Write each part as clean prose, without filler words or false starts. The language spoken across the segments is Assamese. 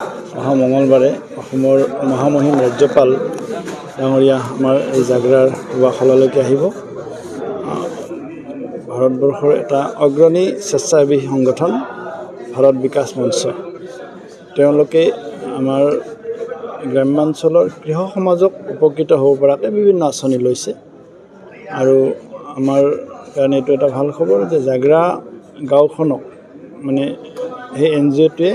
অহা মঙলবাৰে অসমৰ মহামহিম ৰাজ্যপাল ডাঙৰীয়া আমাৰ এই জাগ্ৰাৰ সভাখনলৈকে আহিব। ভাৰতবৰ্ষৰ এটা অগ্ৰণী স্বেচ্ছাসেৱী সংগঠন ভাৰত বিকাশ মঞ্চ, তেওঁলোকে আমাৰ গ্ৰাম্যাঞ্চলৰ কৃষক সমাজক উপকৃত হ'ব পৰাকৈ বিভিন্ন আঁচনি লৈছে। আৰু আমাৰ কাৰণে এইটো এটা ভাল খবৰ যে জাগ্ৰা গাঁওখনক মানে সেই NGOটোৱে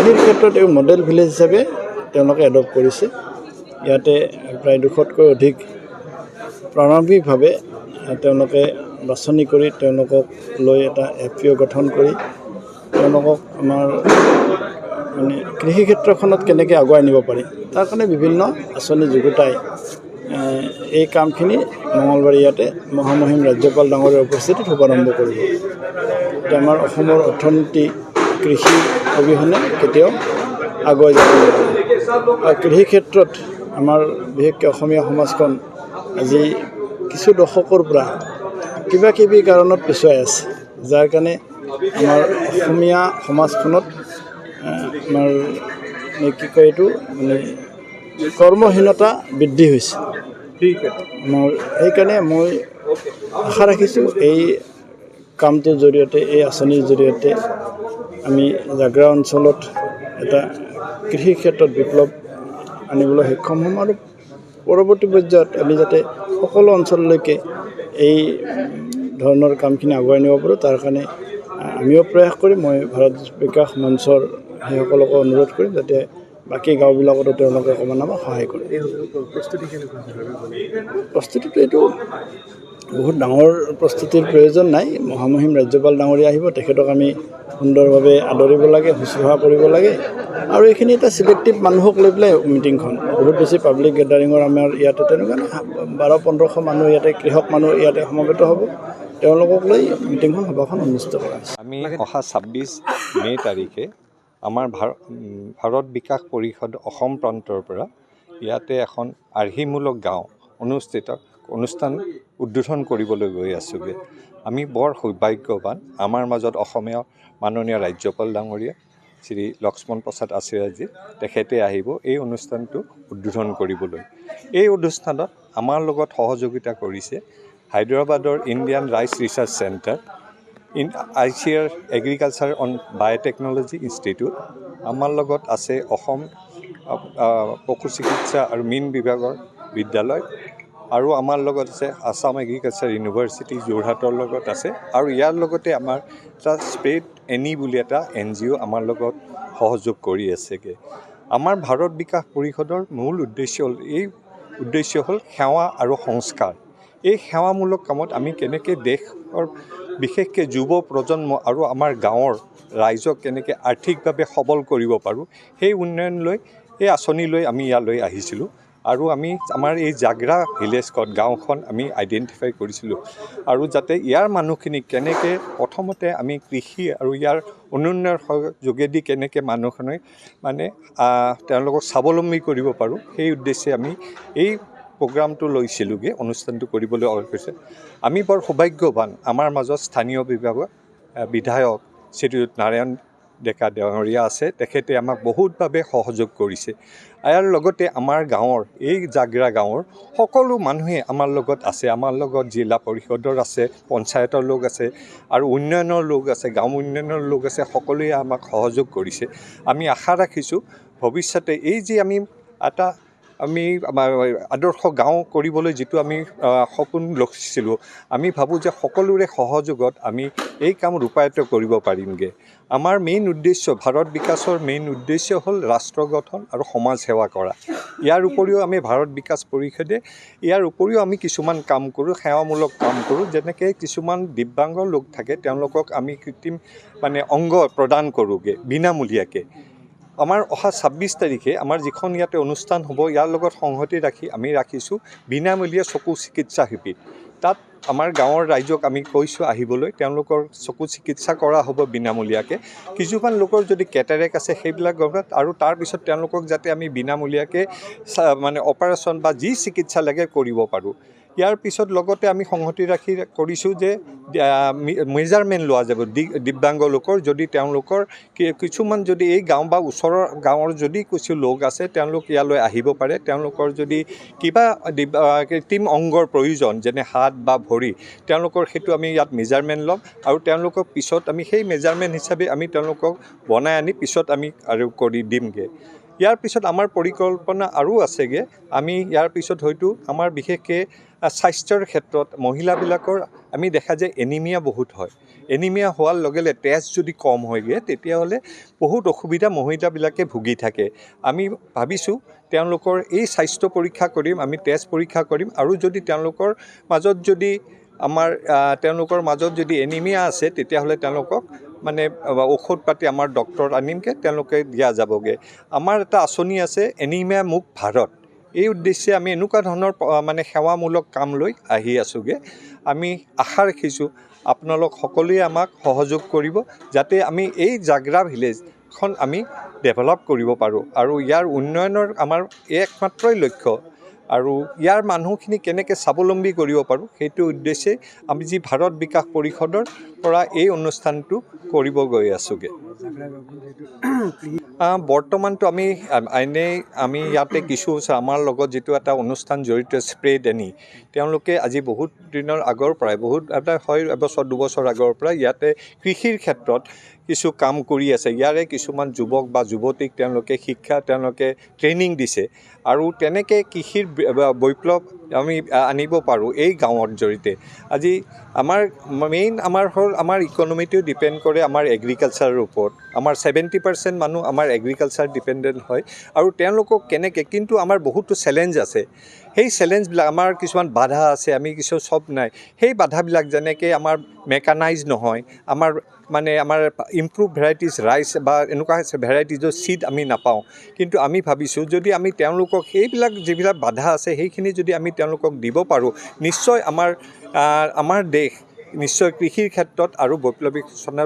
কৃষিৰ ক্ষেত্ৰত এই মডেল ভিলেজ হিচাপে তেওঁলোকে এডপ্ট কৰিছে। ইয়াতে প্ৰায় 200তকৈ অধিক প্ৰাৰম্ভিকভাৱে তেওঁলোকে বাছনি কৰি তেওঁলোকক লৈ এটা FPO গঠন কৰি তেওঁলোকক আমাৰ মানে কৃষি ক্ষেত্ৰখনত কেনেকৈ আগুৱাই নিব পাৰি তাৰ কাৰণে বিভিন্ন আঁচনি যুগুতাই এই কামখিনি মঙলবাৰে ইয়াতে মহামহিম ৰাজ্যপাল ডাঙৰীয়াৰ উপস্থিতিত শুভাৰম্ভ কৰিব। এতিয়া আমাৰ অসমৰ অৰ্থনীতি কৃষি অবিহনে কেতিয়াও আগুৱাই যাব নোৱাৰে। আৰু কৃষি ক্ষেত্ৰত আমাৰ বিশেষকৈ অসমীয়া সমাজখন আজি কিছু দশকৰ পৰা কিবা কিবি কাৰণত পিছুৱাই আছে, যাৰ কাৰণে আমাৰ অসমীয়া সমাজখনত আমাৰ কি কয় এইটো মানে কৰ্মহীনতা বৃদ্ধি হৈছে। আমাৰ সেইকাৰণে মই আশা ৰাখিছোঁ এই কামটোৰ জৰিয়তে, এই আঁচনিৰ জৰিয়তে আমি জাগ্ৰা অঞ্চলত এটা কৃষি ক্ষেত্ৰত বিপ্লৱ আনিবলৈ সক্ষম হ'ম আৰু পৰৱৰ্তী পৰ্যায়ত আমি যাতে সকলো অঞ্চললৈকে এই ধৰণৰ কামখিনি আগুৱাই নিব পাৰোঁ তাৰ কাৰণে আমিও প্ৰয়াস কৰিম। মই ভাৰত বিকাশ মঞ্চৰ সেইসকলকো অনুৰোধ কৰিম যাতে বাকী গাঁওবিলাকতো তেওঁলোকে অকণমান আমাক সহায় কৰে। প্ৰস্তুতিটো এইটো বহুত ডাঙৰ প্ৰস্তুতিৰ প্ৰয়োজন নাই। মহামহিম ৰাজ্যপাল ডাঙৰীয়া আহিব, তেখেতক আমি সুন্দৰভাৱে আদৰিব লাগে, শুশ্ৰূষা কৰিব লাগে। আৰু এইখিনি এটা চিলেক্টিভ মানুহক লৈ পেলাই মিটিংখন, বহুত বেছি পাব্লিক গেডাৰিঙৰ আমাৰ ইয়াতে তেনেকুৱা 1200-1500 মানুহ ইয়াতে কৃষক মানুহ ইয়াতে সমবেত হ'ব, তেওঁলোকক লৈ মিটিংখন সভাখন অনুষ্ঠিত কৰা হৈছে। আমি অহা 26 মে তাৰিখে আমাৰ ভাৰত বিকাশ পৰিষদ অসম প্ৰান্তৰ পৰা ইয়াতে এখন আৰ্হিমূলক গাঁও অনুষ্ঠান উদ্বোধন কৰিবলৈ গৈ আছোঁগৈ। আমি বৰ সৌভাগ্যৱান, আমাৰ মাজত অসমীয়া মাননীয় ৰাজ্যপাল ডাঙৰীয়া শ্ৰী লক্ষ্মণ প্ৰসাদ আচাৰ্যজী তেখেতে আহিব এই অনুষ্ঠানটো উদ্বোধন কৰিবলৈ। এই অনুষ্ঠানত আমাৰ লগত সহযোগিতা কৰিছে হায়দৰাবাদৰ Indian rice research centre, ICAR agriculture on biotechnology institute, আমাৰ লগত আছে অসম পশু চিকিৎসা আৰু মীন বিভাগৰ বিদ্যালয়, আৰু আমাৰ লগত আছে আছাম এগ্ৰিকালচাৰ ইউনিভাৰ্চিটি যোৰহাটৰ লগত আছে, আৰু ইয়াৰ লগতে আমাৰ এটা স্প্ৰেড এনি বুলি এটা NGO আমাৰ লগত সহযোগ কৰি আছেগৈ। আমাৰ ভাৰত বিকাশ পৰিষদৰ মূল উদ্দেশ্য হ'ল সেৱা আৰু সংস্কাৰ। এই সেৱামূলক কামত আমি কেনেকৈ দেশৰ বিশেষকৈ যুৱ প্ৰজন্ম আৰু আমাৰ গাঁৱৰ ৰাইজক কেনেকৈ আৰ্থিকভাৱে সবল কৰিব পাৰোঁ সেই উন্নয়ন লৈ এই আঁচনি লৈ আমি ইয়ালৈ আহিছিলোঁ। আৰু আমি আমাৰ এই জাগ্ৰা ভিলেজখন গাঁওখন আমি আইডেণ্টিফাই কৰিছিলোঁ, আৰু যাতে ইয়াৰ মানুহখিনিক কেনেকৈ প্ৰথমতে আমি কৃষি আৰু ইয়াৰ উন্নয়নৰ যোগেদি কেনেকৈ মানুহখিনিক মানে তেওঁলোকক স্বাৱলম্বী কৰিব পাৰোঁ সেই উদ্দেশ্যে আমি এই প্ৰগ্ৰামটো লৈছিলোঁগৈ, অনুষ্ঠানটো কৰিবলৈ কৈছে। আমি বৰ সৌভাগ্যৱান, আমাৰ মাজত স্থানীয় বিভাগৰ বিধায়ক শ্ৰীযুত নাৰায়ণ ডেকা ডাঙৰীয়া আছে, তেখেতে আমাক বহুতভাৱে সহযোগ কৰিছে। ইয়াৰ লগতে আমাৰ গাঁৱৰ এই জাগ্ৰা গাঁৱৰ সকলো মানুহে আমাৰ লগত আছে, আমাৰ লগত জিলা পৰিষদৰ আছে, পঞ্চায়তৰ লোক আছে, আৰু উন্নয়নৰ লোক আছে, গাঁও উন্নয়নৰ লোক আছে, সকলোৱে আমাক সহযোগ কৰিছে। আমি আশা ৰাখিছোঁ ভৱিষ্যতে এই যে আমি আমাৰ আদৰ্শ গাঁও কৰিবলৈ যিটো আমি সপোন লৈছিলোঁ, আমি ভাবোঁ যে সকলোৰে সহযোগত আমি এই কাম ৰূপায়িত কৰিব পাৰিমগৈ। আমাৰ মেইন উদ্দেশ্য, ভাৰত বিকাশৰ মেইন উদ্দেশ্য হ'ল ৰাষ্ট্ৰ গঠন আৰু সমাজ সেৱা কৰা। ইয়াৰ উপৰিও আমি ভাৰত বিকাশ পৰিষদে ইয়াৰ উপৰিও আমি কিছুমান কাম কৰোঁ, সেৱামূলক কাম কৰোঁ। যেনেকৈ কিছুমান দিব্যাংগ লোক থাকে, তেওঁলোকক আমি কৃত্ৰিম অংগ প্ৰদান কৰোঁগৈ বিনামূলীয়াকৈ। আমাৰ অহা 26 তাৰিখে আমাৰ যিখন ইয়াতে অনুষ্ঠান হ'ব, ইয়াৰ লগত সংগতি ৰাখি আমি ৰাখিছোঁ বিনামূলীয়া চকু চিকিৎসা শিবিৰ। তাত আমাৰ গাঁৱৰ ৰাইজক আমি কৈছোঁ আহিবলৈ, তেওঁলোকৰ চকু চিকিৎসা কৰা হ'ব বিনামূলীয়াকৈ। কিছুমান লোকৰ যদি কেটাৰেক্ট আছে সেইবিলাক আৰু তাৰপিছত তেওঁলোকক যাতে আমি বিনামূলীয়াকৈ অপাৰেশ্যন বা যি চিকিৎসা লাগে কৰিব পাৰোঁ। ইয়াৰ পিছত লগতে আমি সংহতি ৰাখি কৰিছোঁ যে মেজাৰমেণ্ট লোৱা যাব দিব্যাংগ লোকৰ, যদি তেওঁলোকৰ কিছুমান যদি এই গাঁও বা ওচৰৰ গাঁৱৰ যদি কিছু লোক আছে তেওঁলোক ইয়ালৈ আহিব পাৰে। তেওঁলোকৰ যদি কিবা কৃত্ৰিম অংগৰ প্ৰয়োজন যেনে হাত বা ভৰি, তেওঁলোকৰ সেইটো আমি ইয়াত মেজাৰমেণ্ট ল'ম আৰু তেওঁলোকক পিছত আমি সেই মেজাৰমেণ্ট হিচাপে আমি তেওঁলোকক বনাই আনি পিছত আমি আৰু কৰি দিমগৈ। ইয়াৰ পিছত আমাৰ পৰিকল্পনা আৰু আছেগৈ। আমি ইয়াৰ পিছত হয়তো আমাৰ বিশেষকৈ স্বাস্থ্যৰ ক্ষেত্ৰত মহিলাবিলাকৰ আমি দেখা যায় এনিমিয়া বহুত হয়। এনিমিয়া হোৱাৰ লগে লগে তেজ যদি কম হয়গৈ তেতিয়াহ'লে বহুত অসুবিধা মহিলাবিলাকে ভুগি থাকে। আমি ভাবিছোঁ তেওঁলোকৰ এই স্বাস্থ্য পৰীক্ষা কৰিম, আমি তেজ পৰীক্ষা কৰিম আৰু যদি তেওঁলোকৰ মাজত যদি এনিমিয়া আছে তেতিয়াহ'লে তেওঁলোকক মানে ঔষধ পাতি আমাৰ ডক্টৰ আনিমকৈ তেওঁলোকে দিয়া যাবগৈ। আমাৰ এটা আঁচনি আছে এনিমিয়া মুক্ত ভাৰত। এই উদ্দেশ্যে আমি এনেকুৱা ধৰণৰ মানে সেৱামূলক কাম লৈ আহি আছোঁগৈ। আমি আশা ৰাখিছোঁ আপোনালোক সকলোৱে আমাক সহযোগ কৰিব যাতে আমি এই জাগ্ৰা ভিলেজখন আমি ডেভেলপ কৰিব পাৰোঁ আৰু ইয়াৰ উন্নয়নৰ আমাৰ একমাত্ৰই লক্ষ্য আৰু ইয়াৰ মানুহখিনি কেনেকৈ স্বাৱলম্বী কৰিব পাৰোঁ সেইটো উদ্দেশ্যে আমি যি ভাৰত বিকাশ পৰিষদৰ পৰা এই অনুষ্ঠানটো কৰিব গৈ আছোঁগৈ। বৰ্তমানটো আমি ইয়াতে কিছু আমাৰ লগত যিটো এটা অনুষ্ঠান জড়িত স্প্ৰে ডেনি, তেওঁলোকে আজি বহুত দিনৰ আগৰ পৰাই এবছৰ দুবছৰ আগৰ পৰা ইয়াতে কৃষিৰ ক্ষেত্ৰত কিছু কাম কৰি আছে। ইয়াৰে কিছুমান যুৱক বা যুৱতীক তেওঁলোকে ট্ৰেইনিং দিছে আৰু তেনেকৈ কৃষিৰ বৈপ্লৱ আমি আনিব পাৰোঁ এই গাঁৱৰ জৰিয়তে। আজি আমাৰ ইকনমিটো ডিপেণ্ড কৰে আমাৰ এগ্ৰিকালচাৰৰ ওপৰত। আমাৰ 70% মানুহ আমাৰ এগ্ৰিকালচাৰ ডিপেণ্ডেণ্ট হয় আৰু তেওঁলোকক কিন্তু আমাৰ বহুতো চেলেঞ্জ আছে। সেই চেলেঞ্জবিলাক আমাৰ কিছুমান বাধা আছে, আমি কিছু চব নাই। সেই বাধাবিলাক যেনেকৈ আমাৰ মেকানাইজ নহয়, আমাৰ ইমপ্ৰুভ ভেৰাইটিজ ৰাইচ বা এনেকুৱা ভেৰাইটিজৰ চিড আমি নাপাওঁ। কিন্তু আমি ভাবিছোঁ যদি আমি তেওঁলোকক যিবিলাক বাধা আছে সেইখিনি যদি আমি তেওঁলোকক দিব পাৰোঁ, নিশ্চয় আমাৰ দেশ নিশ্চয় কৃষিৰ ক্ষেত্ৰত আৰু বৈপ্লৱিক সূচনা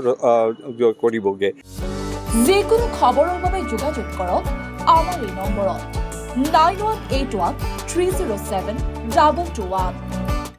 কৰিবগৈ। যিকোনো খবৰৰ বাবে যোগাযোগ কৰক আমাৰ এই নম্বৰত 9181 307 2221।